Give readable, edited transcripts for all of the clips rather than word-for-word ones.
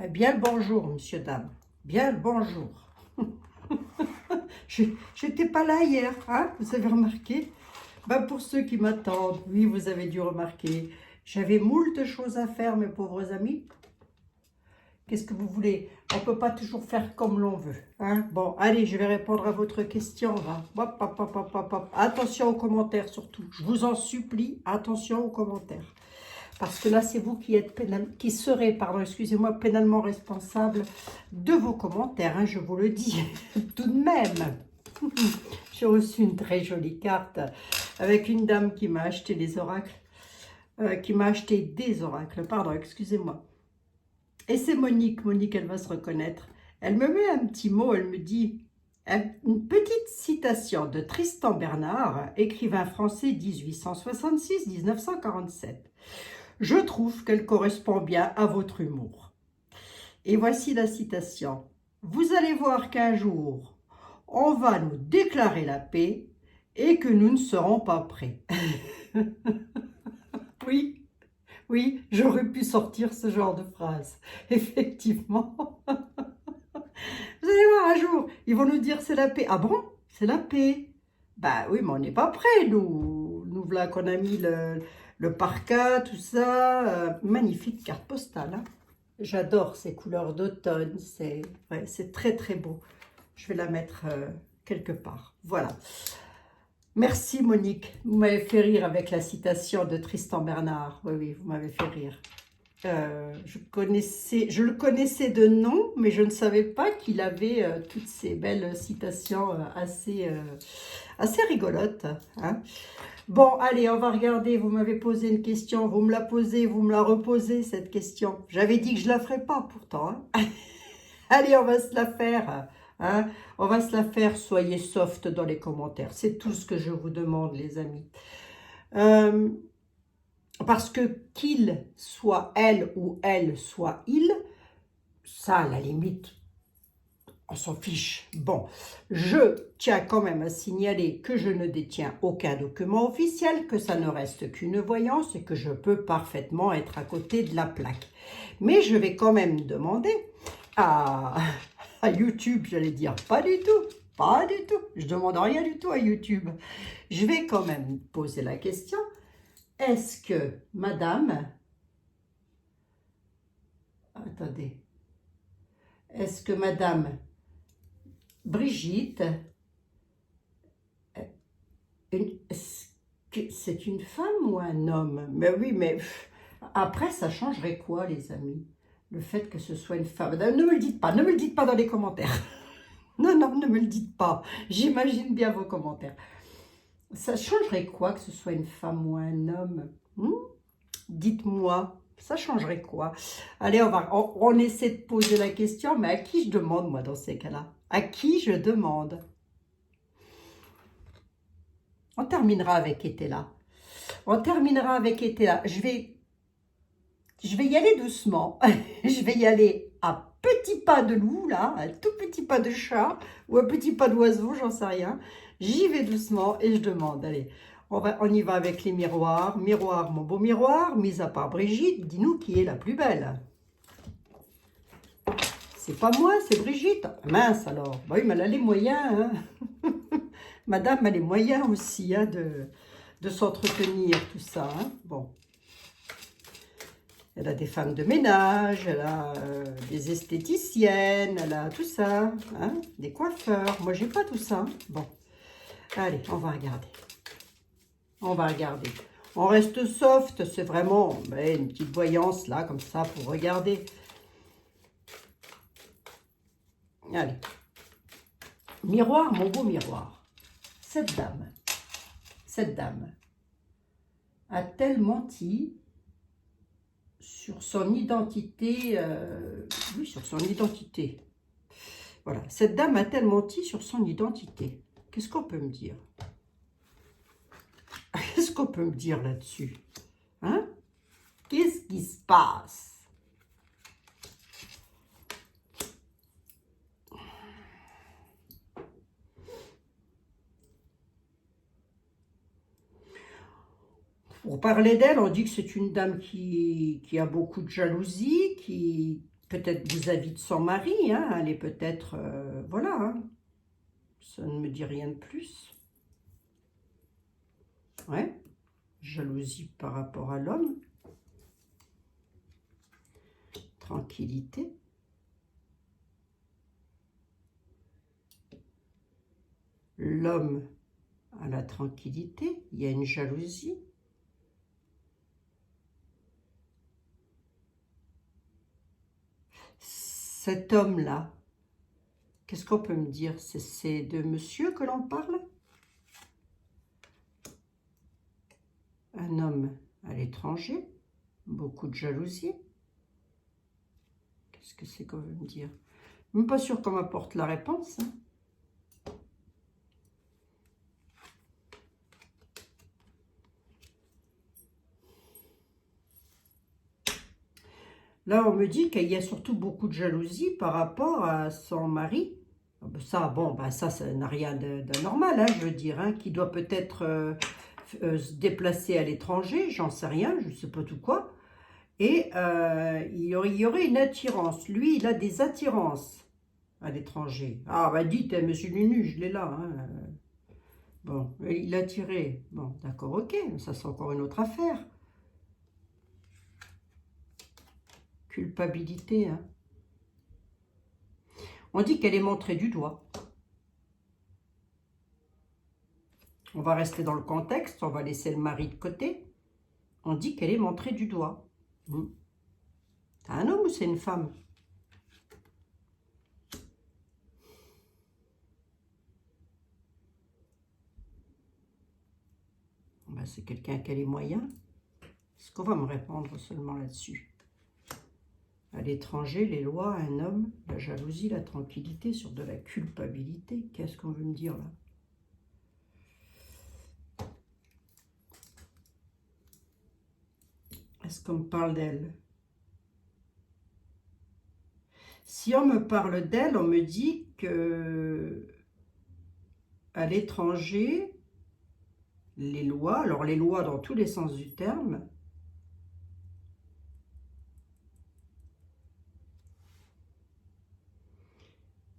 Bien le bonjour, monsieur, dame. Bien le bonjour. Je n'étais pas là hier, hein, vous avez remarqué? Pour ceux qui m'attendent, oui, vous avez dû remarquer. J'avais moult choses à faire, mes pauvres amis. Qu'est-ce que vous voulez? On ne peut pas toujours faire comme l'on veut. Hein? Bon, allez, je vais répondre à votre question. Là. Hop, hop, hop, hop, hop, hop. Attention aux commentaires surtout. Je vous en supplie, attention aux commentaires. Parce que là, c'est vous qui êtes qui serez, pardon, excusez-moi, pénalement responsable de vos commentaires, hein, je vous le dis. Tout de même, j'ai reçu une très jolie carte avec une dame qui m'a acheté des oracles, pardon, excusez-moi. Et c'est Monique, elle va se reconnaître. Elle me met un petit mot, elle me dit, une petite citation de Tristan Bernard, écrivain français 1866-1947. Je trouve qu'elle correspond bien à votre humour. Et voici la citation. Vous allez voir qu'un jour, on va nous déclarer la paix et que nous ne serons pas prêts. Oui, oui, j'aurais pu sortir ce genre de phrase. Effectivement. Vous allez voir un jour, ils vont nous dire c'est la paix. Ah bon? C'est la paix. Bah oui, mais on n'est pas prêts, nous. Nous voilà qu'on a mis le parka, tout ça. Magnifique carte postale. Hein. J'adore ces couleurs d'automne. C'est très très beau. Je vais la mettre quelque part. Voilà. Merci Monique. Vous m'avez fait rire avec la citation de Tristan Bernard. Oui, oui, vous m'avez fait rire. Je le connaissais de nom, mais je ne savais pas qu'il avait toutes ces belles citations assez rigolotes. Hein. Bon, allez, on va regarder. Vous m'avez posé une question, vous me la posez, vous me la reposez, cette question. J'avais dit que je ne la ferais pas, pourtant. Hein. Allez, on va se la faire. Hein. On va se la faire. Soyez soft dans les commentaires. C'est tout ce que je vous demande, les amis. Parce que qu'il soit elle ou elle soit il, ça, à la limite, on s'en fiche. Bon, je tiens quand même à signaler que je ne détiens aucun document officiel, que ça ne reste qu'une voyance et que je peux parfaitement être à côté de la plaque. Mais je vais quand même demander à YouTube, j'allais dire, pas du tout. Pas du tout. Je demande rien du tout à YouTube. Je vais quand même poser la question. Est-ce que madame, attendez, est-ce que madame Brigitte, c'est une femme ou un homme? Mais oui, mais après, ça changerait quoi, les amis? Le fait que ce soit une femme. Ne me le dites pas, ne me le dites pas dans les commentaires. Non, non, ne me le dites pas. J'imagine bien vos commentaires. Ça changerait quoi que ce soit une femme ou un homme? Dites-moi, ça changerait quoi? Allez, on essaie de poser la question, mais à qui je demande, moi, dans ces cas-là? À qui je demande? On terminera avec était là. On terminera avec était là. Je vais y aller doucement. Je vais y aller à petits pas de loup, là, un tout petit pas de chat, ou un petit pas d'oiseau, j'en sais rien. J'y vais doucement et je demande, allez, on y va avec les miroirs. Miroir, mon beau miroir, mis à part Brigitte, dis-nous qui est la plus belle. C'est pas moi, c'est Brigitte. Mince alors. Bah oui, mais elle a les moyens. Hein. Madame a les moyens aussi hein, de s'entretenir, tout ça. Hein. Bon. Elle a des femmes de ménage, elle a des esthéticiennes, elle a tout ça. Hein, des coiffeurs. Moi, j'ai pas tout ça. Bon. Allez, on va regarder. On va regarder. On reste soft, c'est vraiment une petite voyance là, comme ça, pour regarder. Allez. Miroir, mon beau miroir. Cette dame a-t-elle menti sur son identité oui, sur son identité. Voilà. Cette dame a-t-elle menti sur son identité? Qu'est-ce qu'on peut me dire? Qu'est-ce qu'on peut me dire là-dessus? Hein? Qu'est-ce qui se passe? Pour parler d'elle, on dit que c'est une dame qui a beaucoup de jalousie, qui peut-être vis-à-vis de son mari, hein, elle est peut-être, voilà, hein, ça ne me dit rien de plus. Ouais, jalousie par rapport à l'homme, tranquillité. L'homme a la tranquillité, il y a une jalousie. Cet homme-là, qu'est-ce qu'on peut me dire? C'est de monsieur que l'on parle? Un homme à l'étranger, beaucoup de jalousie. Qu'est-ce que c'est qu'on veut me dire? Même pas sûr qu'on m'apporte la réponse. Hein. Là, on me dit qu'il y a surtout beaucoup de jalousie par rapport à son mari. Ça, bon, ben ça n'a rien d'anormal, hein, je veux dire, hein, qui doit peut-être se déplacer à l'étranger, j'en sais rien, je ne sais pas tout quoi. Et il y aurait une attirance. Lui, il a des attirances à l'étranger. Ah, bah dites, monsieur Nunu, je l'ai là. Hein. Bon, il a tiré. Bon, d'accord, ok, ça c'est encore une autre affaire. Culpabilité, hein. On dit qu'elle est montrée du doigt. On va rester dans le contexte, on va laisser le mari de côté. On dit qu'elle est montrée du doigt. C'est un homme ou c'est une femme? Ben, c'est quelqu'un qui a les moyens. Est-ce qu'on va me répondre seulement là-dessus? À l'étranger, les lois, un homme, la jalousie, la tranquillité, sur de la culpabilité. Qu'est-ce qu'on veut me dire là? Est-ce qu'on me parle d'elle? Si on me parle d'elle, on me dit que à l'étranger, les lois, alors les lois dans tous les sens du terme,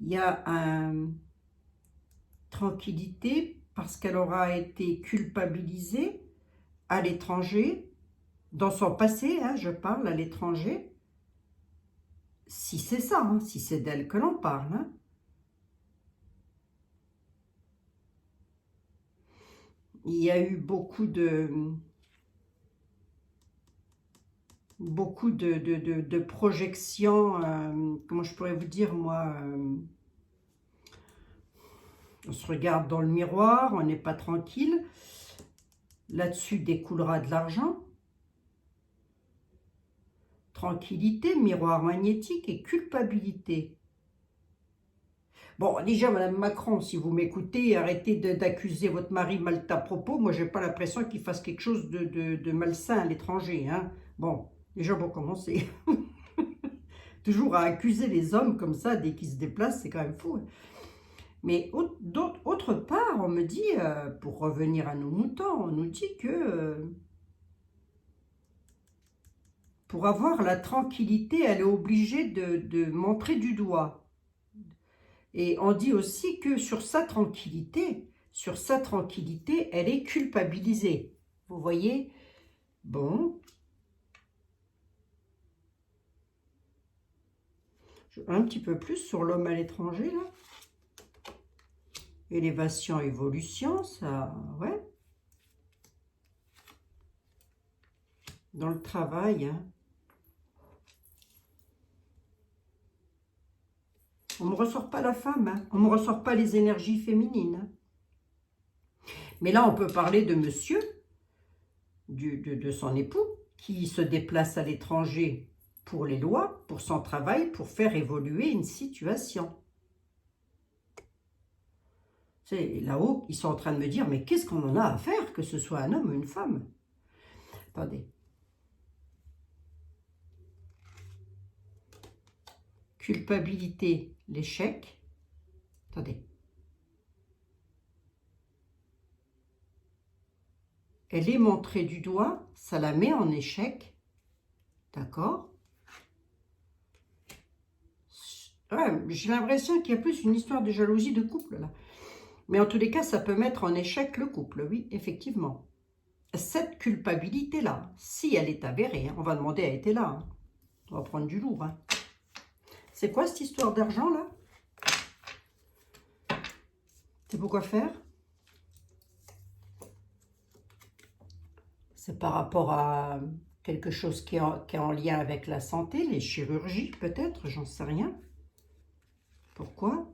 il y a une tranquillité parce qu'elle aura été culpabilisée à l'étranger, dans son passé, hein, je parle à l'étranger, si c'est ça, hein, si c'est d'elle que l'on parle. Hein. Il y a eu beaucoup de projections, comment je pourrais vous dire, moi, on se regarde dans le miroir, on n'est pas tranquille, là-dessus découlera de l'argent, tranquillité, miroir magnétique et culpabilité. Bon, déjà, Madame Macron, si vous m'écoutez, arrêtez d'accuser votre mari mal à propos. Moi, je n'ai pas l'impression qu'il fasse quelque chose de malsain à l'étranger. Hein. Bon, déjà, pour commencer. Toujours à accuser les hommes comme ça, dès qu'ils se déplacent, c'est quand même fou. Hein. Mais autre part, on me dit, pour revenir à nos moutons, on nous dit que pour avoir la tranquillité, elle est obligée de montrer du doigt. Et on dit aussi que sur sa tranquillité, elle est culpabilisée. Vous voyez? Bon. Un petit peu plus sur l'homme à l'étranger, là. Élévation, évolution, ça, ouais. Dans le travail, hein. On ne me ressort pas la femme, hein. On ne me ressort pas les énergies féminines. Hein. Mais là, on peut parler de monsieur, de son époux, qui se déplace à l'étranger pour les lois, pour son travail, pour faire évoluer une situation. Là-haut, ils sont en train de me dire, mais qu'est-ce qu'on en a à faire, que ce soit un homme ou une femme? Attendez. Culpabilité, l'échec. Attendez. Elle est montrée du doigt, ça la met en échec. D'accord? Ouais, j'ai l'impression qu'il y a plus une histoire de jalousie de couple, là. Mais en tous les cas, ça peut mettre en échec le couple, oui, effectivement. Cette culpabilité-là, si elle est avérée, hein, on va demander à être là. Hein. On va prendre du lourd. Hein. C'est quoi cette histoire d'argent, là? C'est pour quoi faire? C'est par rapport à quelque chose qui est en lien avec la santé, les chirurgies peut-être, j'en sais rien. Pourquoi?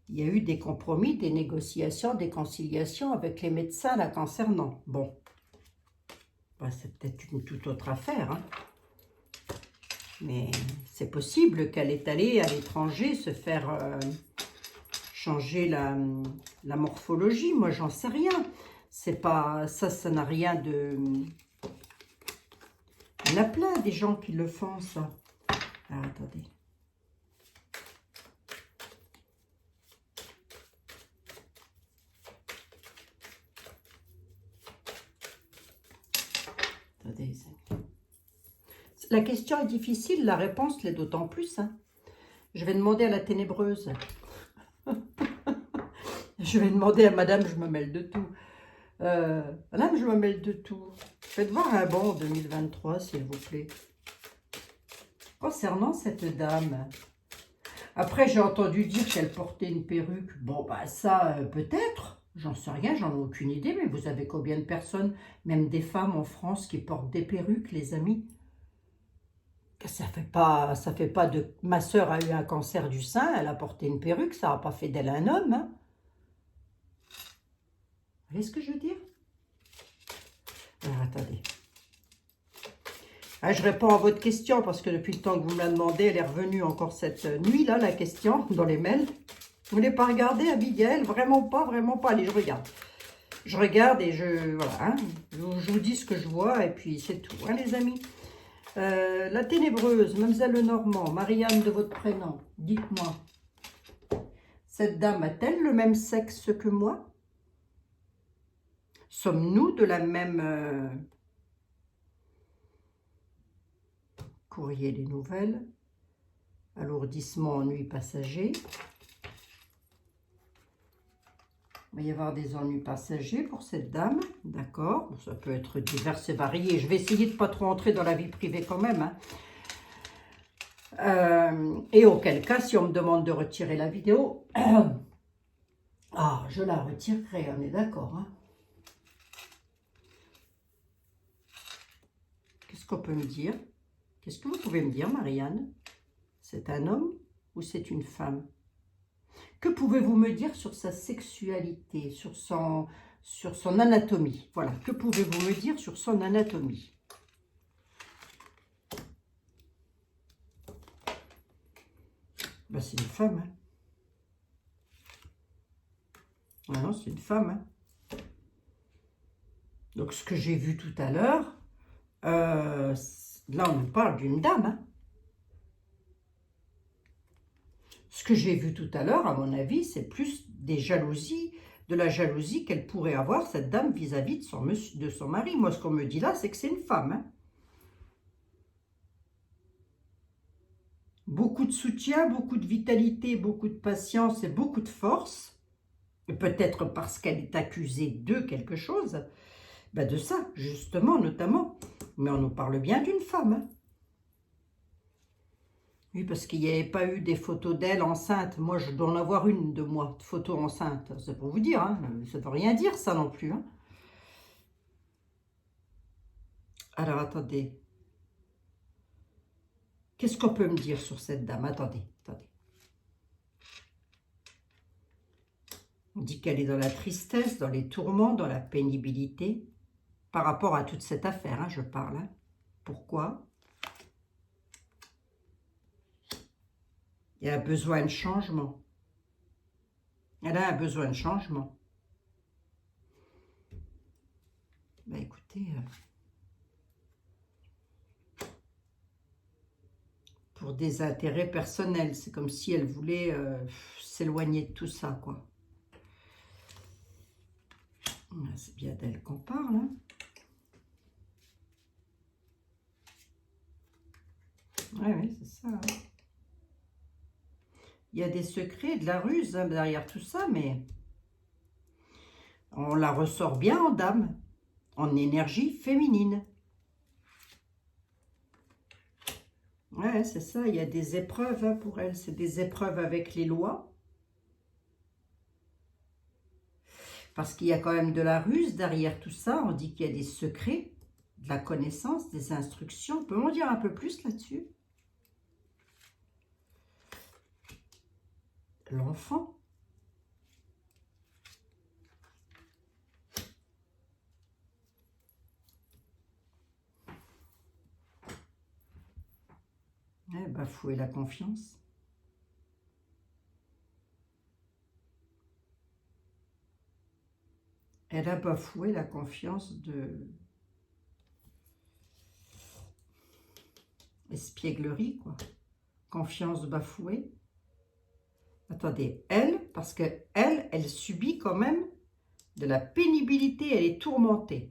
Il y a eu des compromis, des négociations, des conciliations avec les médecins la concernant. Bon, bah, c'est peut-être une toute autre affaire. Hein. Mais c'est possible qu'elle est allée à l'étranger se faire changer la morphologie. Moi, j'en sais rien. C'est pas ça n'a rien de... Il y en a plein des gens qui le font, ça. Ah, attendez. Attendez, les amis. La question est difficile, la réponse l'est d'autant plus. Hein. Je vais demander à la ténébreuse. Je vais demander à madame, je me mêle de tout. Madame, je me mêle de tout. Faites voir un bon 2023, s'il vous plaît. Concernant cette dame, après j'ai entendu dire qu'elle portait une perruque. Bon, bah ça, peut-être. J'en sais rien, j'en ai aucune idée. Mais vous avez combien de personnes, même des femmes en France, qui portent des perruques, les amis? Ça fait pas de... Ma sœur a eu un cancer du sein, elle a porté une perruque, ça n'a pas fait d'elle un homme. Hein. Vous voyez ce que je veux dire? Alors, attendez. Ah, je réponds à votre question parce que depuis le temps que vous me la demandez, elle est revenue encore cette nuit-là, la question, dans les mails. Vous ne voulez pas regarder, Abigail? Vraiment pas, vraiment pas. Allez, je regarde. Je regarde et je... Voilà, hein, je vous dis ce que je vois et puis c'est tout, hein, les amis. La ténébreuse, Mademoiselle Lenormand, Marianne de votre prénom, dites-moi, cette dame a-t-elle le même sexe que moi? Sommes-nous de la même... Courrier des nouvelles, alourdissement, ennui passager. Il va y avoir des ennuis passagers pour cette dame, d'accord. Ça peut être divers et varié. Je vais essayer de ne pas trop entrer dans la vie privée quand même. Hein. Et auquel cas, si on me demande de retirer la vidéo, ah, je la retirerai, on est d'accord. Hein. Qu'est-ce qu'on peut me dire? Qu'est-ce que vous pouvez me dire, Marianne? C'est un homme ou c'est une femme? Que pouvez-vous me dire sur sa sexualité, sur son anatomie? Voilà, que pouvez-vous me dire sur son anatomie? Ben, c'est une femme. Hein. Ah non, c'est une femme. Hein. Donc, ce que j'ai vu tout à l'heure, là, on nous parle d'une dame. Hein. Ce que j'ai vu tout à l'heure, à mon avis, c'est plus des jalousies, de la jalousie qu'elle pourrait avoir, cette dame, vis-à-vis de son mari. Moi, ce qu'on me dit là, c'est que c'est une femme. Hein. Beaucoup de soutien, beaucoup de vitalité, beaucoup de patience et beaucoup de force. Peut-être parce qu'elle est accusée de quelque chose. Ben de ça, justement, notamment. Mais on nous parle bien d'une femme. Hein. Oui, parce qu'il n'y avait pas eu des photos d'elle enceinte. Moi, je dois en avoir une de moi, de photo enceinte. C'est pour vous dire, hein. Ça ne veut rien dire, ça non plus. Hein. Alors, attendez. Qu'est-ce qu'on peut me dire sur cette dame? Attendez, attendez. On dit qu'elle est dans la tristesse, dans les tourments, dans la pénibilité. Par rapport à toute cette affaire, hein, je parle. Hein. Pourquoi? Il y a besoin de changement. Elle a un besoin de changement. Ben écoutez, pour des intérêts personnels, c'est comme si elle voulait s'éloigner de tout ça, quoi. C'est bien d'elle qu'on parle. Hein. Oui, c'est ça. Hein. Il y a des secrets, de la ruse hein, derrière tout ça, mais on la ressort bien en dame, en énergie féminine. Ouais, c'est ça, il y a des épreuves hein, pour elle. C'est des épreuves avec les lois. Parce qu'il y a quand même de la ruse derrière tout ça. On dit qu'il y a des secrets, de la connaissance, des instructions. On peut m'en dire un peu plus là-dessus? L'enfant. Ouais, bafouer la confiance. Elle a bafoué la confiance de espièglerie, quoi. Confiance bafouée. Attendez, elle, parce que elle subit quand même de la pénibilité, elle est tourmentée.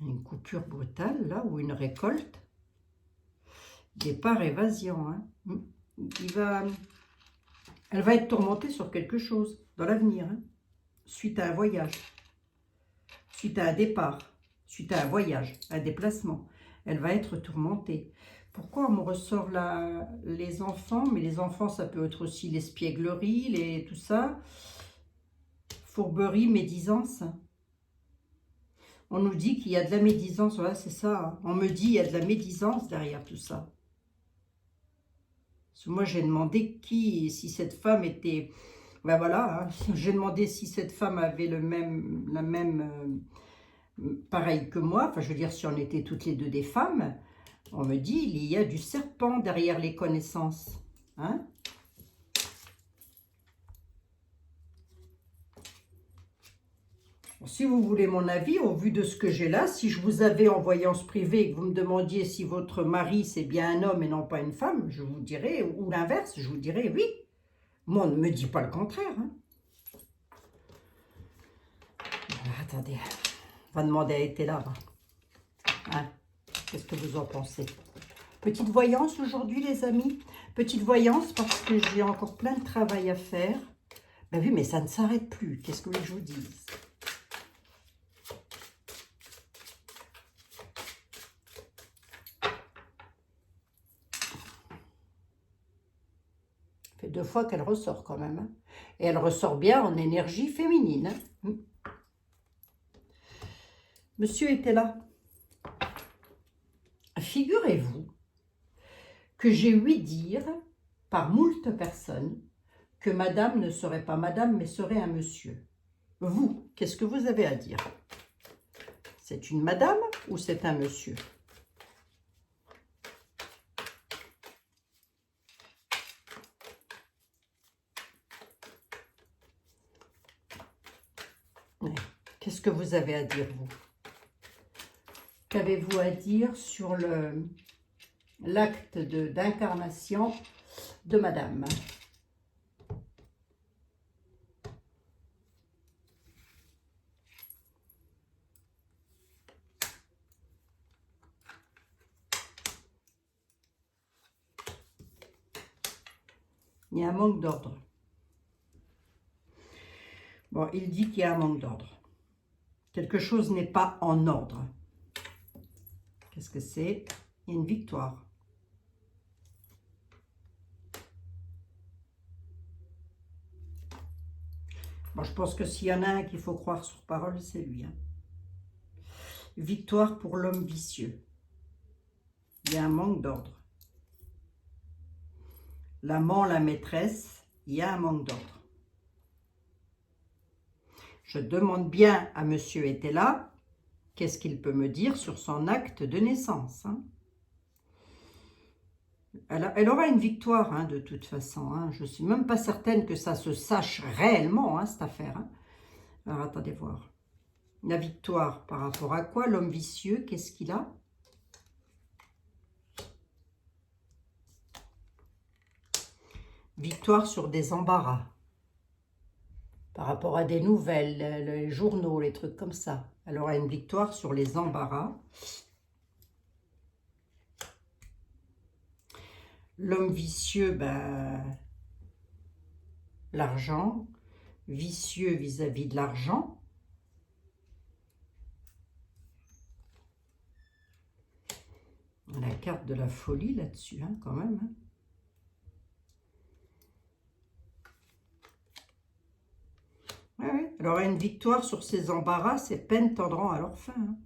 Une coupure brutale, là, ou une récolte. Départ évasion. Hein. Elle va être tourmentée sur quelque chose dans l'avenir, hein, suite à un voyage, suite à un départ, suite à un voyage, un déplacement. Elle va être tourmentée. Pourquoi on me ressort là les enfants? Mais les enfants, ça peut être aussi l'espièglerie, tout ça. Fourberie, médisance. On nous dit qu'il y a de la médisance, voilà, c'est ça. Hein. On me dit qu'il y a de la médisance derrière tout ça. Parce que moi, j'ai demandé si cette femme était... Ben voilà, hein, j'ai demandé si cette femme avait la même pareil que moi. Enfin, je veux dire, si on était toutes les deux des femmes, on me dit il y a du serpent derrière les connaissances. Hein? Si vous voulez mon avis, au vu de ce que j'ai là, si je vous avais en voyance privée et que vous me demandiez si votre mari c'est bien un homme et non pas une femme, je vous dirais, ou l'inverse, je vous dirais oui. Moi, on ne me dit pas le contraire. Hein. Alors, attendez, on va demander à Etela. Hein, qu'est-ce que vous en pensez? Petite voyance aujourd'hui, les amis. Petite voyance parce que j'ai encore plein de travail à faire. Ben oui, mais ça ne s'arrête plus. Qu'est-ce que vous voulez que je vous dise? Ça fait 2 fois qu'elle ressort quand même. Hein. Et elle ressort bien en énergie féminine. Hein. Monsieur était là. Figurez-vous que j'ai ouï dire par moult personnes que madame ne serait pas madame, mais serait un monsieur. Vous, qu'est-ce que vous avez à dire? C'est une madame ou c'est un monsieur? Qu'est-ce que vous avez à dire, vous? Qu'avez-vous à dire sur l'acte d'incarnation de madame? Il y a un manque d'ordre. Bon, il dit qu'il y a un manque d'ordre. Quelque chose n'est pas en ordre. Qu'est-ce que c'est? Il y a une victoire. Bon, je pense que s'il y en a un qu'il faut croire sur parole, c'est lui. Hein. Victoire pour l'homme vicieux. Il y a un manque d'ordre. L'amant, la maîtresse, il y a un manque d'ordre. Je demande bien à monsieur Etela, qu'est-ce qu'il peut me dire sur son acte de naissance. Hein? Elle aura une victoire, hein, de toute façon. Hein. Je ne suis même pas certaine que ça se sache réellement, hein, cette affaire. Hein. Alors, attendez voir. La victoire par rapport à quoi? L'homme vicieux, qu'est-ce qu'il a? Victoire sur des embarras. Par rapport à des nouvelles, les journaux, les trucs comme ça. Elle aura une victoire sur les embarras. L'homme vicieux, ben, l'argent. Vicieux vis-à-vis de l'argent. La carte de la folie là-dessus, hein, quand même. Hein. Ouais, ouais. Elle aura une victoire sur ses embarras, ses peines tendront à leur fin. Hein.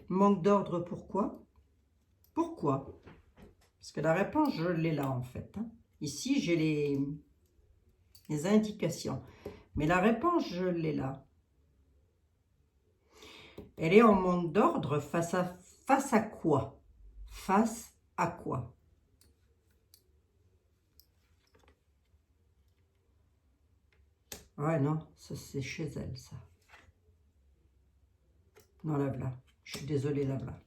Manque d'ordre, pourquoi? Pourquoi? Parce que la réponse, je l'ai là, en fait. Hein. Ici, j'ai les indications. Mais la réponse, je l'ai là. Elle est en manque d'ordre face à quoi? Face à quoi? Ouais, non, ça c'est chez elle, ça. Non, là, là. Je suis désolée, là, là.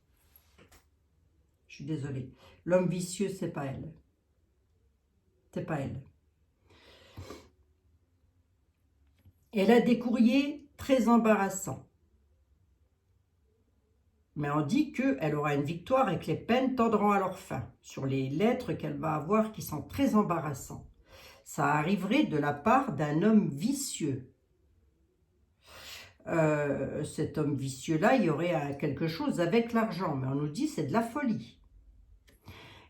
Je suis désolée. L'homme vicieux, c'est pas elle. C'est pas elle. Elle a des courriers très embarrassants. Mais on dit qu'elle aura une victoire et que les peines tendront à leur fin sur les lettres qu'elle va avoir qui sont très embarrassantes. Ça arriverait de la part d'un homme vicieux. Cet homme vicieux-là, il y aurait quelque chose avec l'argent, mais on nous dit c'est de la folie.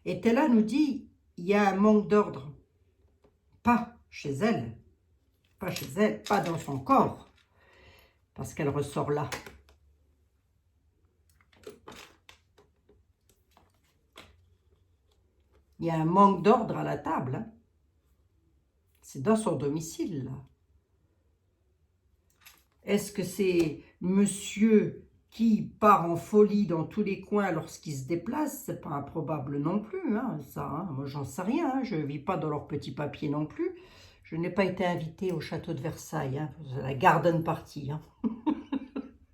Et Tella nous dit, il y a un manque d'ordre. Pas chez elle, pas chez elle, pas dans son corps, parce qu'elle ressort là. Il y a un manque d'ordre à la table. Hein. C'est dans son domicile, là. Est-ce que c'est monsieur qui part en folie dans tous les coins lorsqu'il se déplace? C'est pas improbable non plus, hein, ça. Hein. Moi, j'en sais rien. Hein. Je ne vis pas dans leurs petits papiers non plus. Je n'ai pas été invitée au château de Versailles. Hein. C'est la garden party. Hein.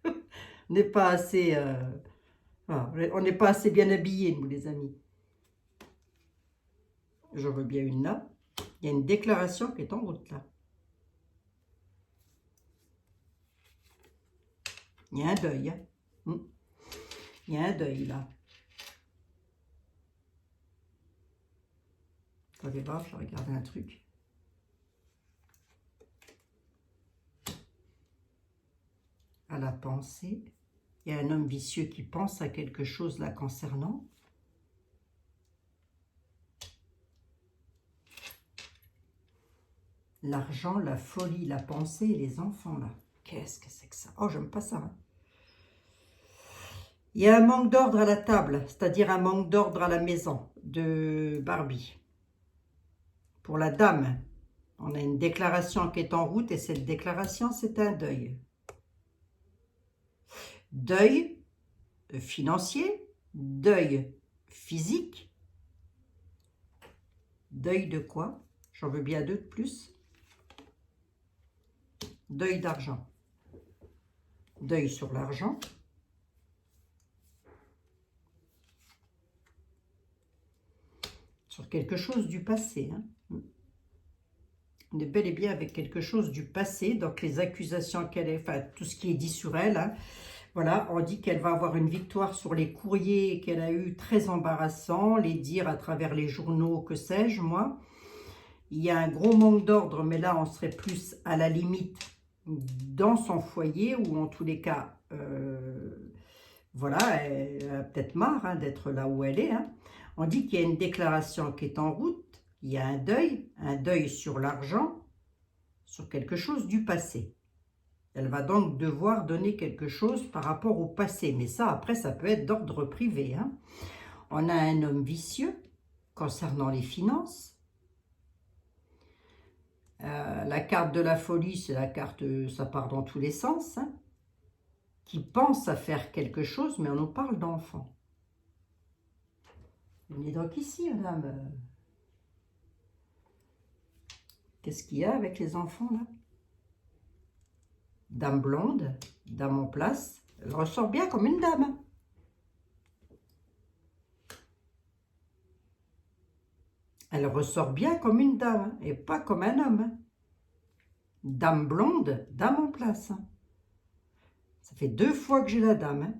On n'est pas assez... voilà. On n'est pas assez bien habillés, nous, les amis. J'en veux bien une là. Il y a une déclaration qui est en route, là. Il y a un deuil. Hein. Il y a un deuil, là. Attendez voir, je vais regarder un truc. À la pensée. Il y a un homme vicieux qui pense à quelque chose la concernant. L'argent, la folie, la pensée et les enfants, là. Qu'est-ce que c'est que ça? Oh, j'aime pas ça. Hein. Il y a un manque d'ordre à la table, c'est-à-dire un manque d'ordre à la maison de Barbie. Pour la dame, on a une déclaration qui est en route et cette déclaration, c'est un deuil. Deuil financier, deuil physique. Deuil de quoi? J'en veux bien deux de plus. Deuil d'argent. Deuil sur l'argent. Sur quelque chose du passé. Hein. On est bel et bien avec quelque chose du passé, donc les accusations qu'elle est, enfin tout ce qui est dit sur elle. Hein. Voilà, on dit qu'elle va avoir une victoire sur les courriers qu'elle a eu très embarrassants, les dire à travers les journaux, que sais-je, moi. Il y a un gros manque d'ordre, mais là, on serait plus à la limite dans son foyer, ou en tous les cas, voilà, elle a peut-être marre hein, d'être là où elle est. Hein. On dit qu'il y a une déclaration qui est en route, il y a un deuil sur l'argent, sur quelque chose du passé. Elle va donc devoir donner quelque chose par rapport au passé. Mais ça, après, ça peut être d'ordre privé. Hein. On a un homme vicieux concernant les finances. La carte de la folie, c'est la carte, ça part dans tous les sens. Hein, qui pense à faire quelque chose, mais on nous parle d'enfant. Venez donc ici, madame. Qu'est-ce qu'il y a avec les enfants, là? Dame blonde, dame en place. Elle ressort bien comme une dame. Elle ressort bien comme une dame, et pas comme un homme. Dame blonde, dame en place. Ça fait 2 fois que j'ai la dame. Hein.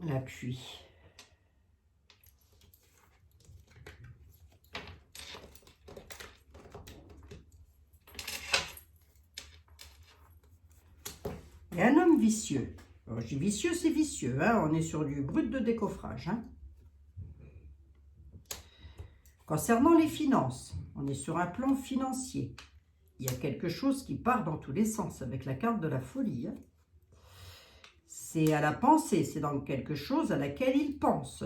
L'appui. Et un homme vicieux. Alors, je dis vicieux, c'est vicieux. Hein, on est sur du brut de décoffrage. Hein. Concernant les finances, on est sur un plan financier. Il y a quelque chose qui part dans tous les sens avec la carte de la folie. Hein. C'est à la pensée, c'est dans quelque chose à laquelle il pense,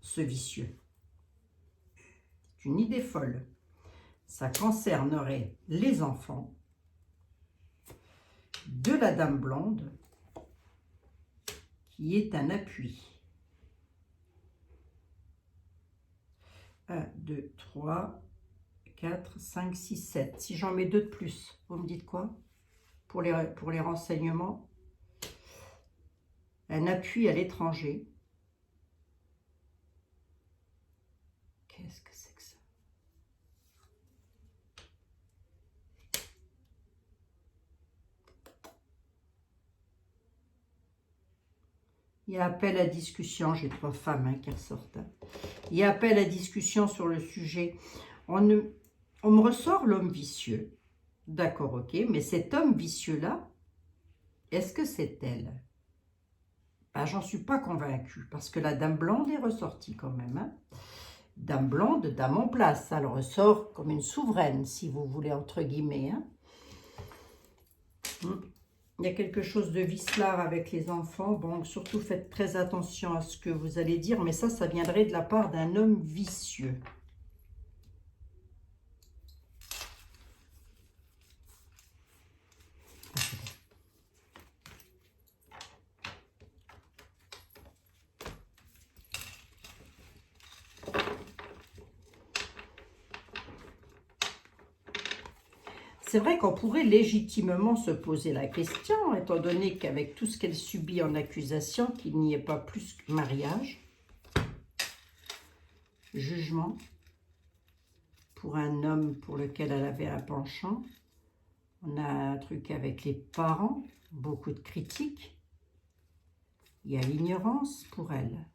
ce vicieux. C'est une idée folle. Ça concernerait les enfants de la dame blonde qui est un appui. 1, 2, 3, 4, 5, 6, 7. Si j'en mets 2 de plus, vous me dites quoi pour les renseignements? Un appui à l'étranger. Qu'est-ce que c'est que ça? Il y a appel à discussion, j'ai 3 femmes qui ressortent. Il y a appel à discussion sur le sujet. On me ressort l'homme vicieux. D'accord, ok, mais cet homme vicieux-là, est-ce que c'est elle? Ben, j'en suis pas convaincue, parce que la dame blonde est ressortie quand même. Hein. Dame blonde, dame en place, elle ressort comme une souveraine, si vous voulez, entre guillemets. Hein. Il y a quelque chose de vicelard avec les enfants. Bon, surtout faites très attention à ce que vous allez dire, mais ça viendrait de la part d'un homme vicieux. C'est vrai qu'on pourrait légitimement se poser la question, étant donné qu'avec tout ce qu'elle subit en accusation, qu'il n'y ait pas plus que mariage, jugement, pour un homme pour lequel elle avait un penchant. On a un truc avec les parents, beaucoup de critiques. Il y a l'ignorance pour elle.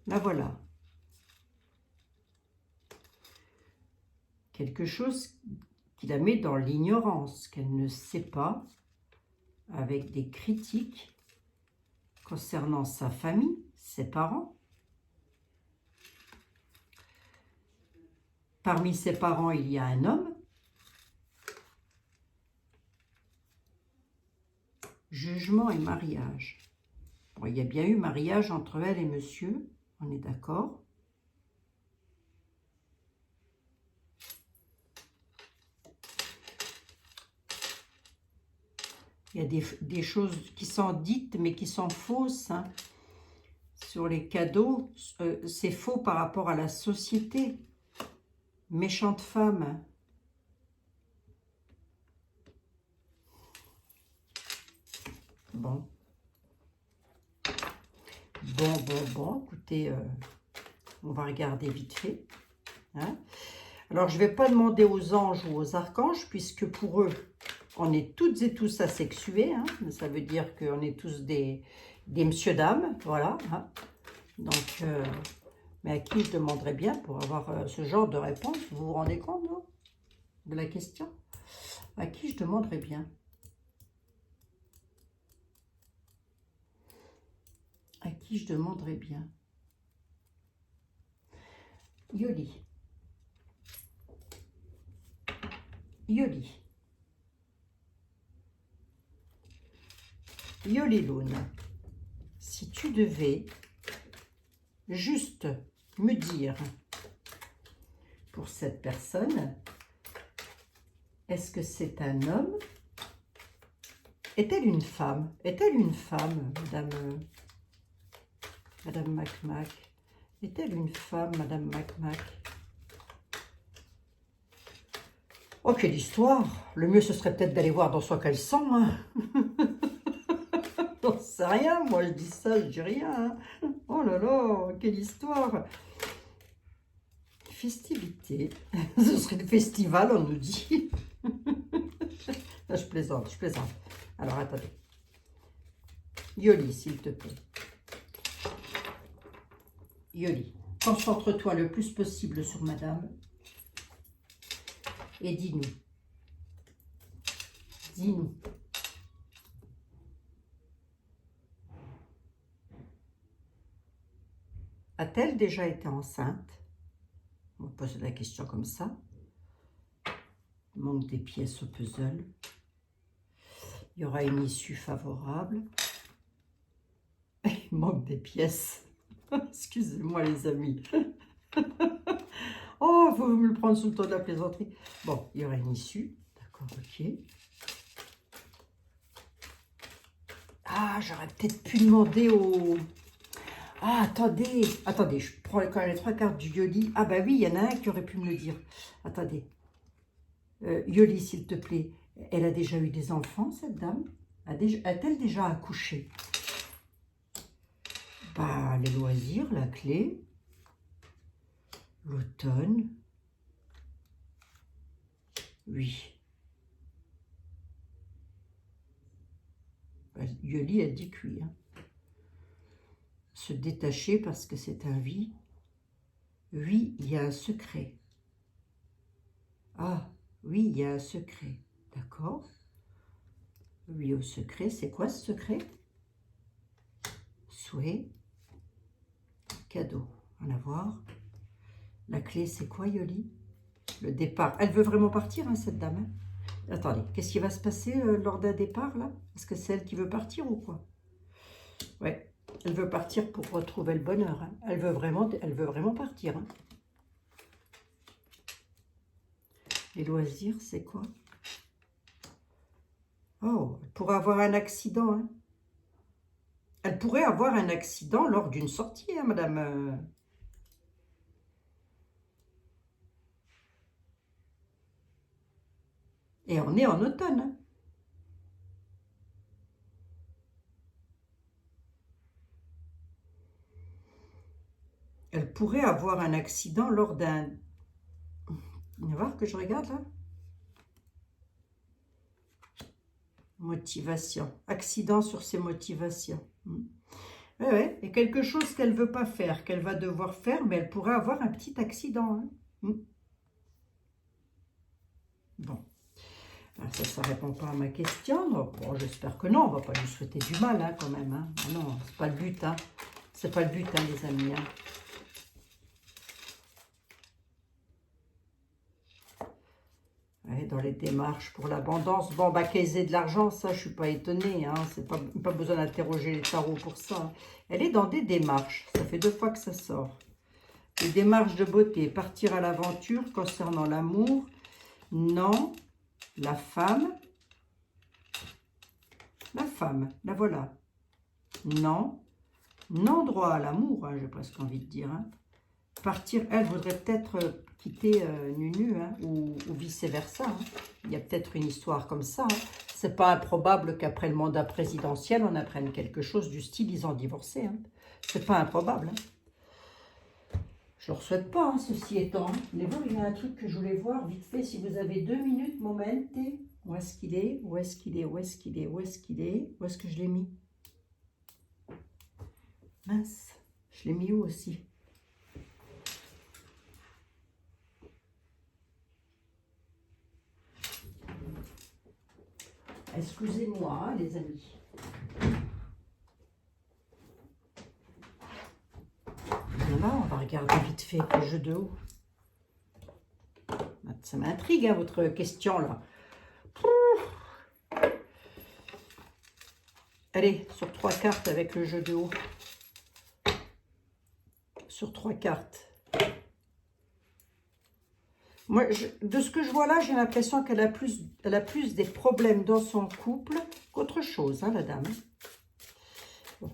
La voilà. Quelque chose qui la met dans l'ignorance, qu'elle ne sait pas, avec des critiques concernant sa famille, ses parents. Parmi ses parents, il y a un homme. Jugement et mariage. Bon, il y a bien eu mariage entre elle et monsieur, on est d'accord. Il y a des choses qui sont dites, mais qui sont fausses. Hein. Sur les cadeaux, c'est faux par rapport à la société. Méchante femme. Bon. Bon. Écoutez, on va regarder vite fait. Hein. Alors, je ne vais pas demander aux anges ou aux archanges, puisque pour eux, on est toutes et tous asexués, hein. Ça veut dire qu'on est tous des messieurs-dames, voilà. Hein. Donc, mais à qui je demanderais bien pour avoir ce genre de réponse? Vous vous rendez compte, non, de la question? À qui je demanderais bien? À qui je demanderais bien? Yoli. Yoli. Yoliloun, si tu devais juste me dire pour cette personne, est-ce que c'est un homme? Est-elle une femme? Est-elle une femme, Madame Macmac? Est-elle une femme, Madame Macmac? Oh, quelle histoire! Le mieux, ce serait peut-être d'aller voir dans son caleçon, hein. J'en sais rien, moi je dis ça, je dis rien. Hein. Oh là là, quelle histoire! Festivité. Ce serait le festival, on nous dit. Là, je plaisante, je plaisante. Alors, attendez. Yoli, s'il te plaît. Yoli, concentre-toi le plus possible sur madame. Et dis-nous. Dis-nous. A-t-elle déjà été enceinte? On va poser la question comme ça. Il manque des pièces au puzzle. Il y aura une issue favorable. Il manque des pièces. Excusez-moi les amis. Oh, il faut me le prendre sous le ton de la plaisanterie. Bon, il y aura une issue. D'accord, ok. Ah, j'aurais peut-être pu demander au... Ah, attendez. Attendez, je prends quand même les 3 cartes du Yoli. Ah bah oui, il y en a un qui aurait pu me le dire. Attendez. Yoli, s'il te plaît. Elle a déjà eu des enfants, cette dame? A-t-elle déjà accouché? Bah, les loisirs, la clé. L'automne. Oui. Yoli, elle dit que oui. Hein. Se détacher parce que c'est un oui. Oui, il y a un secret. Ah, oui, il y a un secret. D'accord. Oui, au secret. C'est quoi ce secret? Souhait. Cadeau. On va voir. La clé, c'est quoi, Yoli? Le départ. Elle veut vraiment partir, hein, cette dame. Hein. Attendez, qu'est-ce qui va se passer lors d'un départ, là? Est-ce que c'est elle qui veut partir ou quoi? Ouais, elle veut partir pour retrouver le bonheur. Hein. Elle veut vraiment partir. Hein. Les loisirs, c'est quoi? Oh, elle pourrait avoir un accident. Hein. Elle pourrait avoir un accident lors d'une sortie, hein, madame. Et on est en automne. Hein. Elle pourrait avoir un accident lors d'un... On va voir que je regarde là. Motivation. Accident sur ses motivations. Ouais, ouais. Et quelque chose qu'elle ne veut pas faire, qu'elle va devoir faire, mais elle pourrait avoir un petit accident. Hein. Bon. Alors ça ne répond pas à ma question. Donc, bon, j'espère que non. On ne va pas lui souhaiter du mal hein, quand même. Hein. Ah non, c'est pas le but. Hein. C'est pas le but, hein, les amis. Hein. Ouais, dans les démarches pour l'abondance. Bon, bah, qu'elle ait de l'argent, ça, je ne suis pas étonnée. Hein. C'est pas besoin d'interroger les tarots pour ça. Hein. Elle est dans des démarches. Ça fait 2 fois que ça sort. Des démarches de beauté. Partir à l'aventure concernant l'amour. Non. La femme. La femme. La voilà. Non. Non droit à l'amour, hein, j'ai presque envie de dire. Hein. Partir, elle voudrait peut-être quitter Nunu, hein, ou vice-versa. Hein. Il y a peut-être une histoire comme ça. Hein. C'est pas improbable qu'après le mandat présidentiel, on apprenne quelque chose du style, ils ont divorcé. Hein. C'est pas improbable. Hein. Je ne leur souhaite pas, hein, ceci étant. Mais bon, il y a un truc que je voulais voir vite fait. Si vous avez 2 minutes, moment. Où est-ce qu'il est? Où est-ce qu'il est? Où est-ce qu'il est? Où est-ce qu'il est? Où est-ce que je l'ai mis? Mince, je l'ai mis où aussi? Excusez-moi, hein, les amis. Là, on va regarder vite fait le jeu de haut. Ça m'intrigue, hein, votre question, là. Allez, sur 3 cartes avec le jeu de haut. Sur 3 cartes. Moi, de ce que je vois là, j'ai l'impression qu'elle a plus des problèmes dans son couple qu'autre chose, hein, la dame. Bon.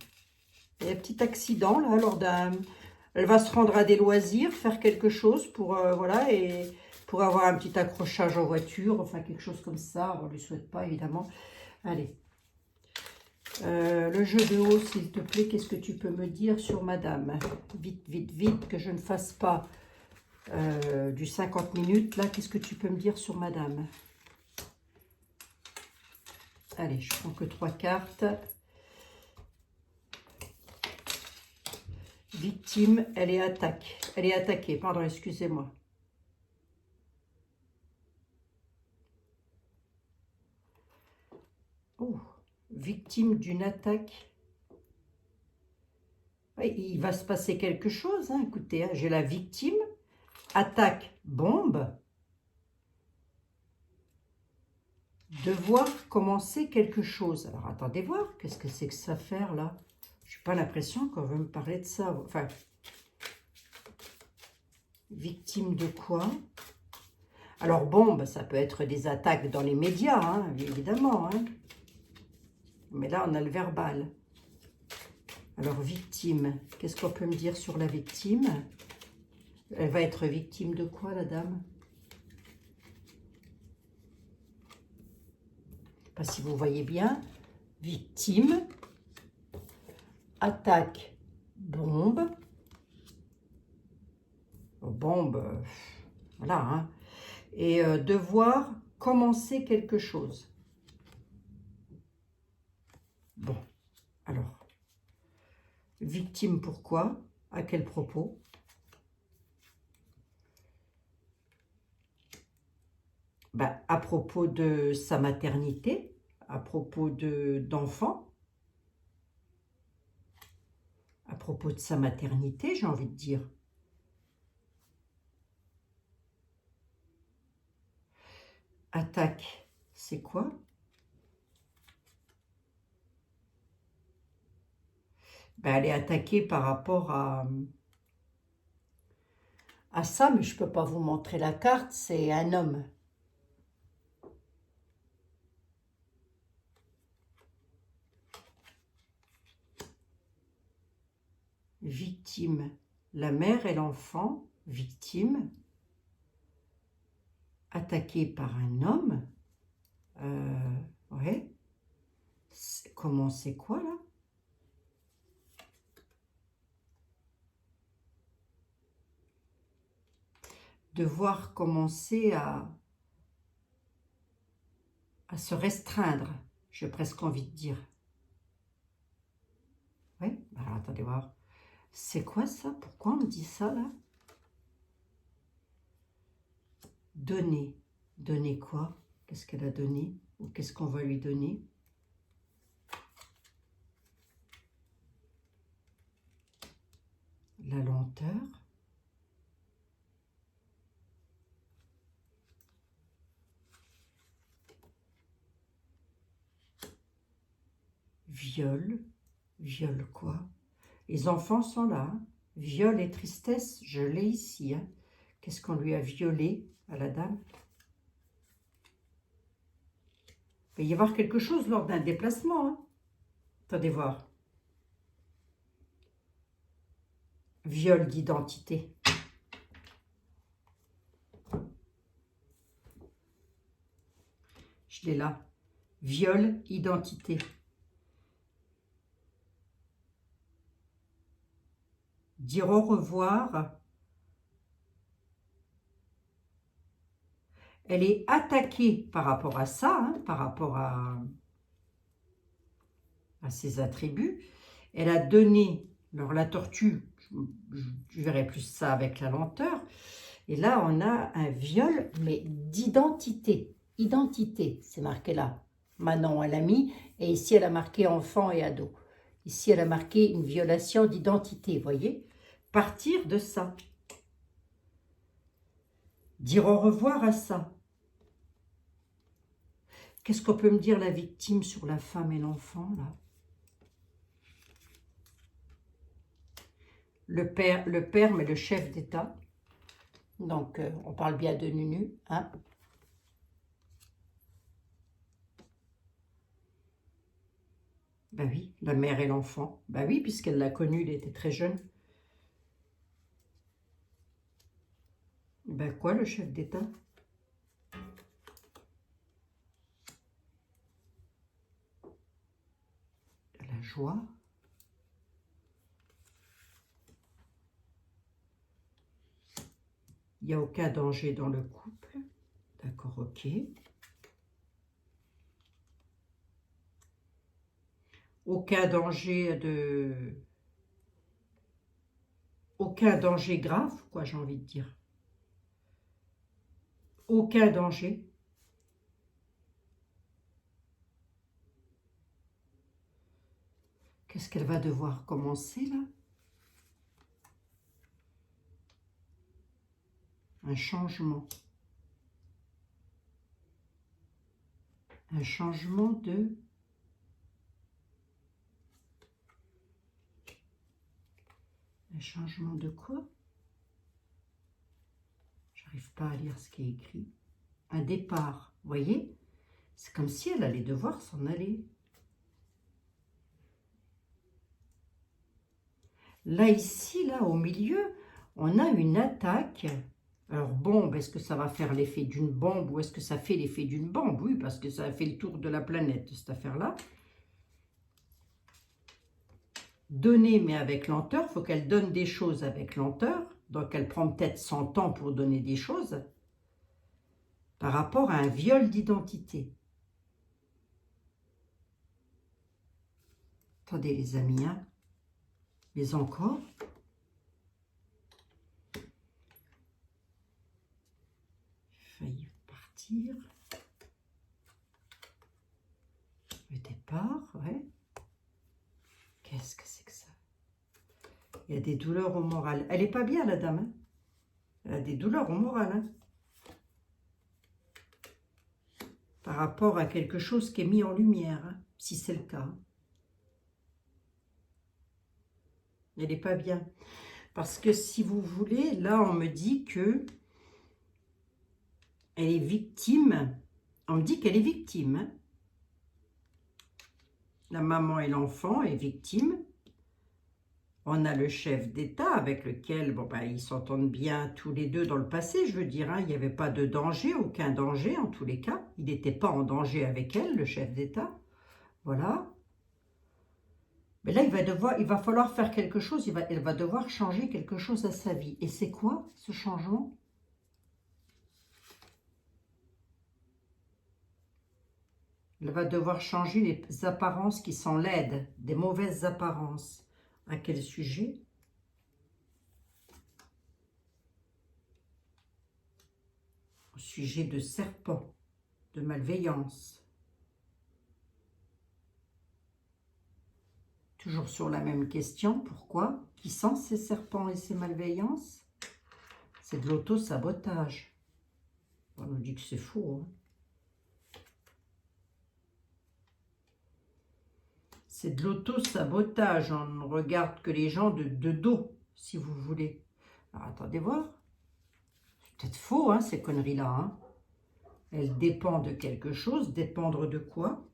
Il y a un petit accident, là, lors d'un... Elle va se rendre à des loisirs, faire quelque chose pour, voilà, et pour avoir un petit accrochage en voiture, enfin, quelque chose comme ça. On ne lui souhaite pas, évidemment. Allez. Le jeu de haut, s'il te plaît, qu'est-ce que tu peux me dire sur madame? Vite, vite, vite, que je ne fasse pas du 50 minutes. Là, qu'est-ce que tu peux me dire sur madame? Allez, je prends que 3 cartes. Victime, elle est attaquée, pardon, excusez-moi. Oh, victime d'une attaque. Ouais, il va se passer quelque chose, hein. Écoutez, hein, j'ai la victime, attaque, bombe. Devoir commencer quelque chose. Alors, attendez voir, qu'est-ce que c'est que ça faire, là? Je n'ai pas l'impression qu'on veut me parler de ça. Enfin, victime de quoi? Alors, bombe, ça peut être des attaques dans les médias, hein, évidemment. Hein. Mais là, on a le verbal. Alors, victime, qu'est-ce qu'on peut me dire sur la victime? Elle va être victime de quoi, la dame? Je ne sais pas si vous voyez bien. Victime, attaque, bombe. Bombe, voilà. Hein. Et devoir commencer quelque chose. Bon, alors. Victime, pourquoi? À quel propos? Ben, à propos de sa maternité, à propos d'enfants, à propos de sa maternité, j'ai envie de dire. Attaque, c'est quoi? Ben, elle est attaquée par rapport à ça, mais je ne peux pas vous montrer la carte, c'est un homme. Victime, la mère et l'enfant, victime, attaquée par un homme. Ouais. Comment c'est quoi là? Devoir commencer à se restreindre, j'ai presque envie de dire. Oui, alors attendez voir. C'est quoi ça? Pourquoi on me dit ça là? Donner. Donner quoi? Qu'est-ce qu'elle a donné? Ou qu'est-ce qu'on va lui donner? La lenteur. Viol. Viol quoi? Les enfants sont là. Hein. Viol et tristesse, je l'ai ici. Hein. Qu'est-ce qu'on lui a violé à la dame? Il va y avoir quelque chose lors d'un déplacement. Hein. Attendez voir. Viol d'identité. Je l'ai là. Viol, identité. Dire au revoir. Elle est attaquée par rapport à ça, hein, par rapport à ses attributs. Elle a donné, alors la tortue, je verrai plus ça avec la lenteur. Et là, on a un viol, mais d'identité. Identité, c'est marqué là. Manon, elle a mis, et ici, elle a marqué enfant et ado. Ici, elle a marqué une violation d'identité, vous voyez? Partir de ça. Dire au revoir à ça. Qu'est-ce qu'on peut me dire la victime sur la femme et l'enfant, là? Le père, mais le chef d'État. Donc, on parle bien de Nunu, hein? Ben oui, la mère et l'enfant. Ben oui, puisqu'elle l'a connu, il était très jeune. Ben quoi, le chef d'État? La joie. Il n'y a aucun danger dans le couple. D'accord, ok. aucun danger aucun danger grave, quoi, j'ai envie de dire. Aucun danger. Qu'est-ce qu'elle va devoir commencer, là? Un changement. Un changement de... Un changement de quoi? J'arrive pas à lire ce qui est écrit. Un départ, vous voyez? C'est comme si elle allait devoir s'en aller. Là, ici, là, au milieu, on a une attaque. Alors, bombe, est-ce que ça va faire l'effet d'une bombe ou est-ce que ça fait l'effet d'une bombe? Oui, parce que ça a fait le tour de la planète, cette affaire-là. Donner, mais avec lenteur. Il faut qu'elle donne des choses avec lenteur. Donc, elle prend peut-être son temps pour donner des choses par rapport à un viol d'identité. Attendez, les amis, hein. Mais encore... failli partir. Le départ, ouais. Qu'est-ce que c'est que ça? Il y a des douleurs au moral. Elle n'est pas bien, la dame. Hein, elle a des douleurs au moral. Hein, par rapport à quelque chose qui est mis en lumière, hein, si c'est le cas. Elle n'est pas bien. Parce que si vous voulez, là, on me dit que elle est victime. On me dit qu'elle est victime. Hein. La maman et l'enfant est victime. On a le chef d'État avec lequel bon, ben, ils s'entendent bien tous les deux dans le passé, je veux dire. Hein, il n'y avait pas de danger, aucun danger en tous les cas. Il n'était pas en danger avec elle, le chef d'État. Voilà. Mais là, il va falloir faire quelque chose. Elle va devoir changer quelque chose à sa vie. Et c'est quoi ce changement? Elle va devoir changer les apparences qui sont laides, des mauvaises apparences. À quel sujet? Au sujet de serpent, de malveillance. Toujours sur la même question, pourquoi? Qui sont ces serpents et ces malveillances? C'est de l'auto-sabotage. On nous dit que c'est faux. Hein. C'est de l'auto-sabotage. On ne regarde que les gens de dos, si vous voulez. Alors, attendez voir. C'est peut-être faux, hein, ces conneries-là. Hein. Elles dépendent de quelque chose. Dépendre de quoi?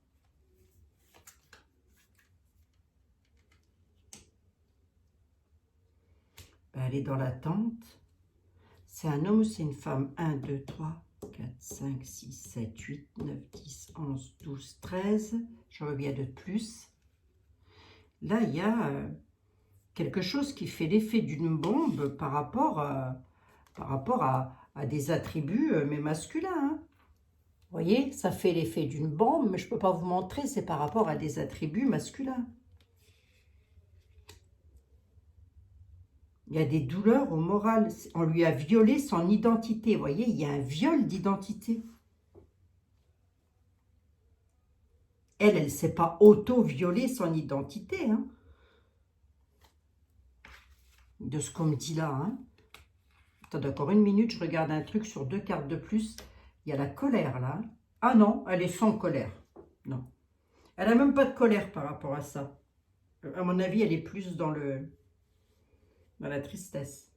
Ben, elle est dans l'attente. C'est un homme ou c'est une femme? 1, 2, 3, 4, 5, 6, 7, 8, 9, 10, 11, 12, 13. J'aurais bien de plus. Là, il y a quelque chose qui fait l'effet d'une bombe par rapport à des attributs, mais masculins. Hein. Vous voyez, ça fait l'effet d'une bombe, mais je ne peux pas vous montrer, c'est par rapport à des attributs masculins. Il y a des douleurs au moral. On lui a violé son identité. Vous voyez, il y a un viol d'identité. Elle ne s'est pas auto-violée son identité. Hein. De ce qu'on me dit là. Hein. Attends, encore une minute, je regarde un truc sur 2 cartes de plus. Il y a la colère là. Ah non, elle est sans colère. Non. Elle n'a même pas de colère par rapport à ça. À mon avis, elle est plus dans la tristesse.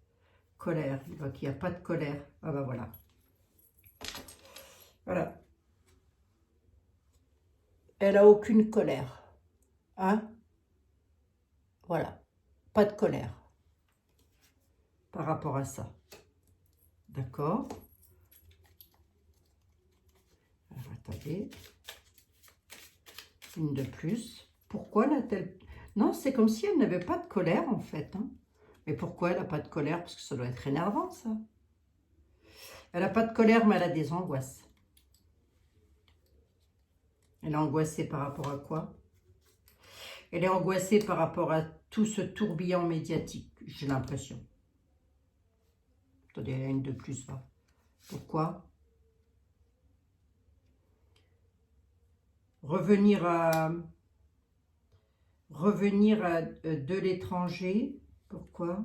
Colère. Donc, il n'y a pas de colère. Ah ben voilà. Voilà. Elle n'a aucune colère. Hein? Voilà. Pas de colère par rapport à ça. D'accord? Alors, attendez. Une de plus. Pourquoi n'a-t-elle... Non, c'est comme si elle n'avait pas de colère, en fait. Hein. Mais pourquoi elle n'a pas de colère? Parce que ça doit être énervant, ça. Elle n'a pas de colère, mais elle a des angoisses. Elle est angoissée par rapport à quoi? Elle est angoissée par rapport à tout ce tourbillon médiatique, j'ai l'impression. Attendez, il y a une de plus là. Pourquoi? Revenir de l'étranger. Pourquoi?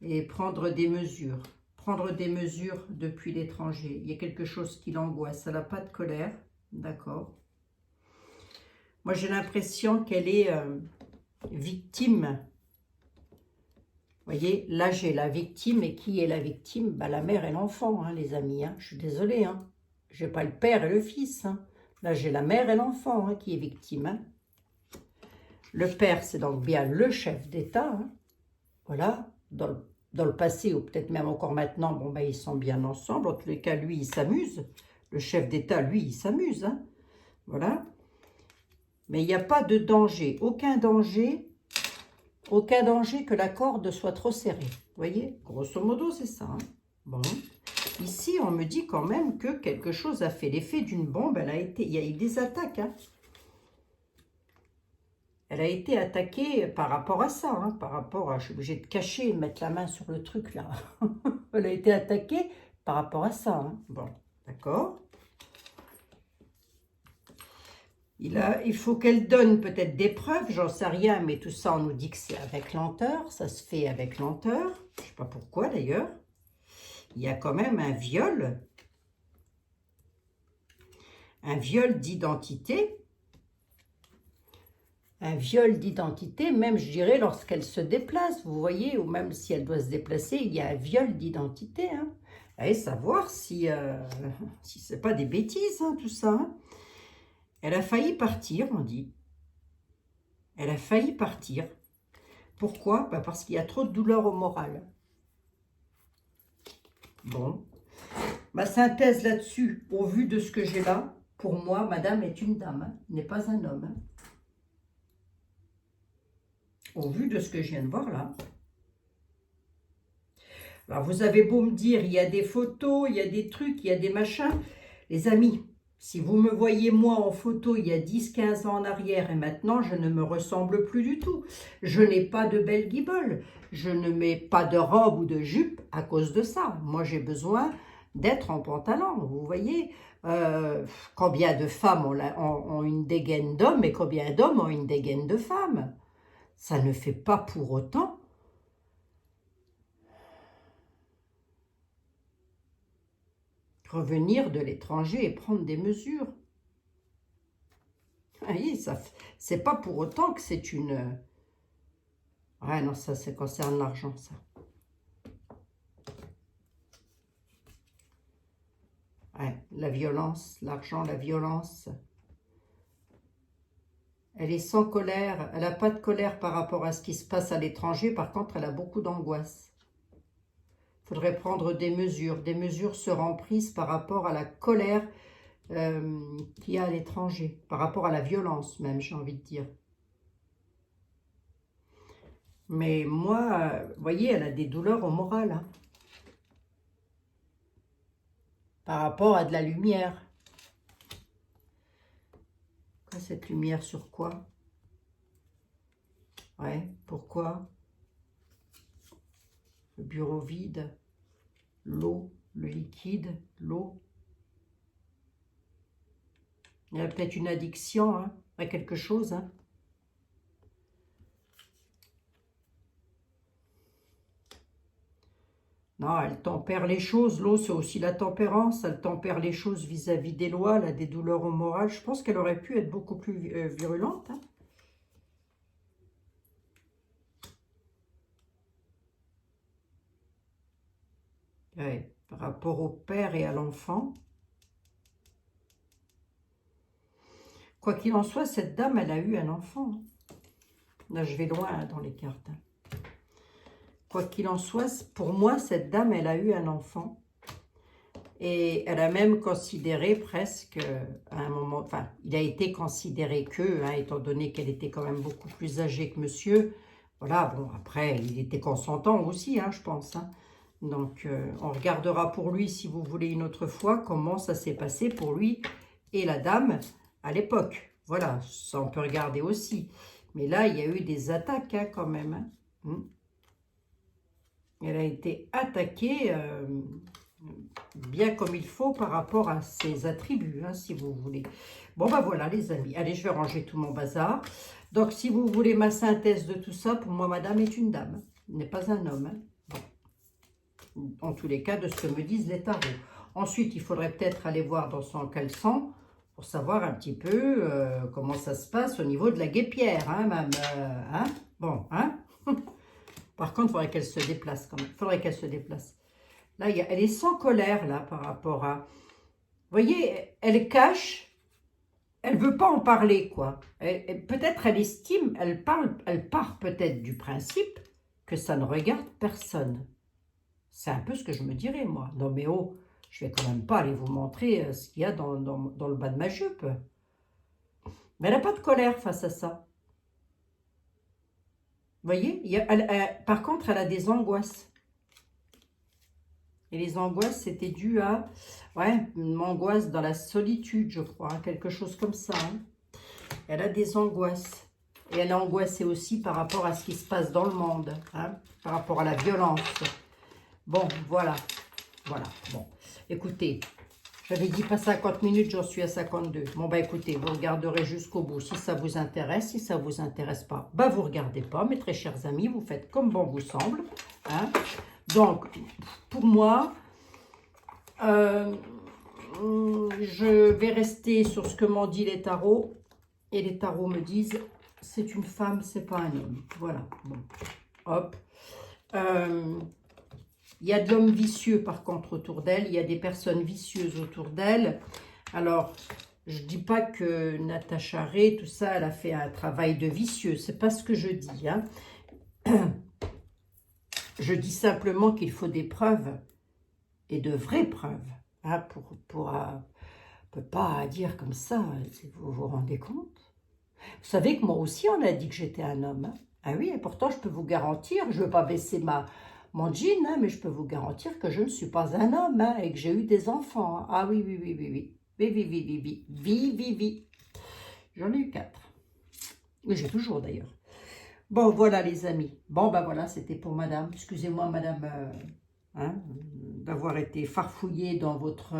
Et prendre des mesures. Prendre des mesures depuis l'étranger. Il y a quelque chose qui l'angoisse. Elle n'a pas de colère. D'accord. Moi, j'ai l'impression qu'elle est victime. Vous voyez, là, j'ai la victime. Et qui est la victime? Bah, la mère et l'enfant, hein, les amis. Hein. Je suis désolée. Hein. Je n'ai pas le père et le fils. Hein. Là, j'ai la mère et l'enfant hein, qui est victime. Hein. Le père, c'est donc bien le chef d'État. Hein. Voilà. Dans le passé, ou peut-être même encore maintenant, bon, ben, ils sont bien ensemble. En tous les cas, lui, il s'amuse. Le chef d'État, lui, il s'amuse. Hein. Voilà. Mais il n'y a pas de danger. Aucun danger que la corde soit trop serrée. Vous voyez? Grosso modo, c'est ça. Hein. Bon. Ici, on me dit quand même que quelque chose a fait l'effet d'une bombe. Il y a eu des attaques. Hein. Elle a été attaquée par rapport à ça. Hein, par rapport à... Je suis obligée de cacher, de mettre la main sur le truc là. Elle a été attaquée par rapport à ça. Hein. Bon, d'accord. Il faut qu'elle donne peut-être des preuves, j'en sais rien, mais tout ça, on nous dit que c'est avec lenteur. Ça se fait avec lenteur. Je ne sais pas pourquoi d'ailleurs. Il y a quand même un viol d'identité. Un viol d'identité, même je dirais lorsqu'elle se déplace, vous voyez, ou même si elle doit se déplacer, il y a un viol d'identité. Hein. Allez savoir si ce n'est pas des bêtises, hein, tout ça. Hein. Elle a failli partir, on dit. Elle a failli partir. Pourquoi? Bah parce qu'il y a trop de douleur au moral. Bon. Ma synthèse là-dessus, au vu de ce que j'ai là, pour moi, madame est une dame, hein, n'est pas un homme. Hein. Au vu de ce que je viens de voir là. Alors, vous avez beau me dire, il y a des photos, il y a des trucs, il y a des machins. Les amis, si vous me voyez moi en photo il y a 10-15 ans en arrière et maintenant, je ne me ressemble plus du tout. Je n'ai pas de belle guibole. Je ne mets pas de robe ou de jupe à cause de ça. Moi, j'ai besoin d'être en pantalon, vous voyez. Combien de femmes ont une dégaine d'homme et combien d'hommes ont une dégaine de femme? Ça ne fait pas pour autant revenir de l'étranger et prendre des mesures. Oui, c'est pas pour autant que c'est une... Ouais, non, ça concerne l'argent, ça. Ouais, la violence, l'argent, la violence. Elle est sans colère, elle n'a pas de colère par rapport à ce qui se passe à l'étranger. Par contre, elle a beaucoup d'angoisse. Il faudrait prendre des mesures. Des mesures seront prises par rapport à la colère qu'il y a à l'étranger. Par rapport à la violence même, j'ai envie de dire. Mais moi, vous voyez, elle a des douleurs au moral. Hein, par rapport à de la lumière. Cette lumière sur quoi? Ouais, pourquoi? Le bureau vide, l'eau, le liquide, l'eau. Il y a peut-être une addiction hein, à quelque chose. Hein. Non, elle tempère les choses. L'eau, c'est aussi la tempérance. Elle tempère les choses vis-à-vis des lois, là, des douleurs au moral. Je pense qu'elle aurait pu être beaucoup plus virulente. Hein. Ouais, par rapport au père et à l'enfant. Quoi qu'il en soit, cette dame, elle a eu un enfant. Là, je vais loin hein, dans les cartes. Hein. Quoi qu'il en soit, pour moi, cette dame, elle a eu un enfant. Et elle a même considéré presque, à un moment, enfin, il a été considéré que, hein, étant donné qu'elle était quand même beaucoup plus âgée que monsieur, voilà, bon, après, il était consentant aussi, hein, je pense. Hein. Donc, on regardera pour lui, si vous voulez, une autre fois, comment ça s'est passé pour lui et la dame à l'époque. Voilà, ça on peut regarder aussi. Mais là, il y a eu des attaques hein, quand même. Hein. Elle a été attaquée bien comme il faut par rapport à ses attributs, hein, si vous voulez. Bon, ben voilà les amis. Allez, je vais ranger tout mon bazar. Donc, si vous voulez ma synthèse de tout ça, pour moi, madame est une dame. N'est pas un homme. Hein. Bon. En tous les cas, de ce que me disent les tarots. Ensuite, il faudrait peut-être aller voir dans son caleçon pour savoir un petit peu comment ça se passe au niveau de la guêpière, hein, même. Hein. Bon, hein. Par contre, il faudrait qu'elle se déplace quand même. Il faudrait qu'elle se déplace. Là, elle est sans colère, là, par rapport à... Vous voyez, elle cache, elle veut pas en parler, quoi. Peut-être elle estime, elle part peut-être du principe que ça ne regarde personne. C'est un peu ce que je me dirais, moi. Non, mais oh, je vais quand même pas aller vous montrer ce qu'il y a dans le bas de ma jupe. Mais elle n'a pas de colère face à ça. Vous voyez, par contre, elle a des angoisses. Et les angoisses, c'était dû à une angoisse dans la solitude, je crois, hein, quelque chose comme ça. Hein. Elle a des angoisses. Et elle est angoissée aussi par rapport à ce qui se passe dans le monde, hein, par rapport à la violence. Bon, voilà. Voilà. Bon, écoutez, j'avais dit pas 50 minutes, j'en suis à 52. Bon, bah écoutez, vous regarderez jusqu'au bout si ça vous intéresse. Si ça vous intéresse pas, bah vous regardez pas, mes très chers amis. Vous faites comme bon vous semble. Hein. Donc, pour moi, je vais rester sur ce que m'ont dit les tarots. Et les tarots me disent, c'est une femme, c'est pas un homme. Voilà, bon, hop. Il y a de l'homme vicieux, par contre, autour d'elle. Il y a des personnes vicieuses autour d'elle. Alors, je ne dis pas que Natacha Ray, tout ça, elle a fait un travail de vicieux. C'est pas ce que je dis, hein. Je dis simplement qu'il faut des preuves, et de vraies preuves, hein, on ne peut pas dire comme ça, si vous vous rendez compte. Vous savez que moi aussi, on a dit que j'étais un homme. Hein. Ah oui, et pourtant, je peux vous garantir, je ne veux pas baisser mon jean, hein, mais je peux vous garantir que je ne suis pas un homme, hein, et que j'ai eu des enfants. Hein. Ah oui, oui, oui, oui, oui. Oui, oui, oui, oui, oui, oui, oui, oui. J'en ai eu 4. Et j'ai toujours, d'ailleurs. Bon, voilà les amis. Bon, ben voilà, c'était pour madame. Excusez-moi, madame, hein, d'avoir été farfouillée dans votre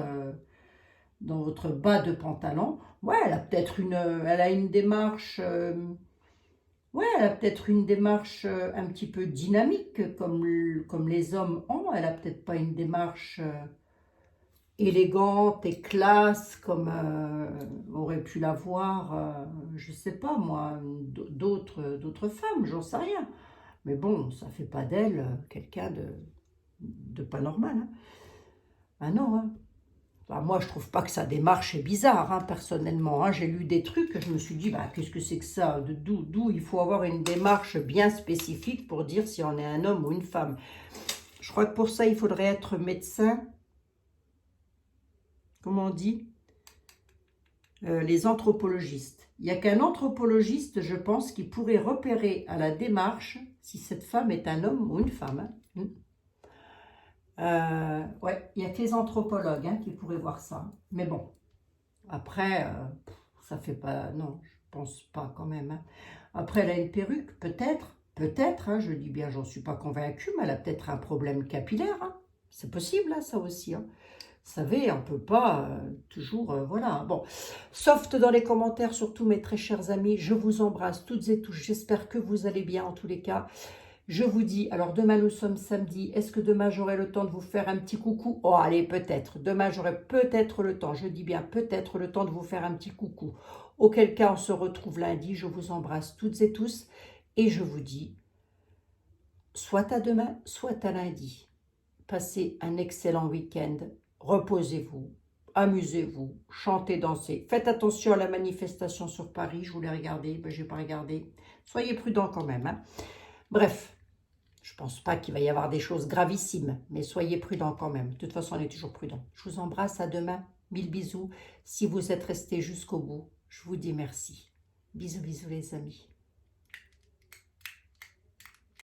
bas de pantalon. Ouais, elle a peut-être elle a une démarche, ouais, elle a peut-être une démarche un petit peu dynamique, comme les hommes ont. Elle a peut-être pas une démarche élégante et classe comme aurait pu l'avoir, je sais pas moi, d'autres femmes, j'en sais rien. Mais bon, ça fait pas d'elle quelqu'un de pas normal. Hein. Ah non, hein. Enfin, moi, je trouve pas que sa démarche est bizarre, hein, personnellement. Hein. J'ai lu des trucs, je me suis dit, bah, qu'est-ce que c'est que ça? D'où il faut avoir une démarche bien spécifique pour dire si on est un homme ou une femme. Je crois que pour ça, il faudrait être médecin. Comment on dit? Les anthropologistes. Il n'y a qu'un anthropologiste, je pense, qui pourrait repérer à la démarche si cette femme est un homme ou une femme. Hein. Ouais, il n'y a que les anthropologues hein, qui pourraient voir ça. Mais bon, après, ça fait pas... Non, je pense pas quand même. Hein. Après, elle a une perruque, peut-être. Peut-être, hein, je dis bien, j'en suis pas convaincue, mais elle a peut-être un problème capillaire. Hein. C'est possible, hein, ça aussi. Hein. Vous savez, on ne peut pas toujours... voilà. Bon, soft dans les commentaires, surtout mes très chers amis. Je vous embrasse toutes et tous. J'espère que vous allez bien en tous les cas. Je vous dis, alors demain nous sommes samedi, est-ce que demain j'aurai le temps de vous faire un petit coucou? Oh allez, peut-être, demain j'aurai peut-être le temps, je dis bien peut-être le temps de vous faire un petit coucou. Auquel cas on se retrouve lundi, je vous embrasse toutes et tous et je vous dis, soit à demain, soit à lundi. Passez un excellent week-end, reposez-vous, amusez-vous, chantez, dansez. Faites attention à la manifestation sur Paris, je voulais regarder, ben, je n'ai pas regardé. Soyez prudents quand même. Hein. Bref. Je ne pense pas qu'il va y avoir des choses gravissimes, mais soyez prudents quand même. De toute façon, on est toujours prudents. Je vous embrasse, à demain. 1000 bisous. Si vous êtes restés jusqu'au bout, je vous dis merci. Bisous, bisous les amis.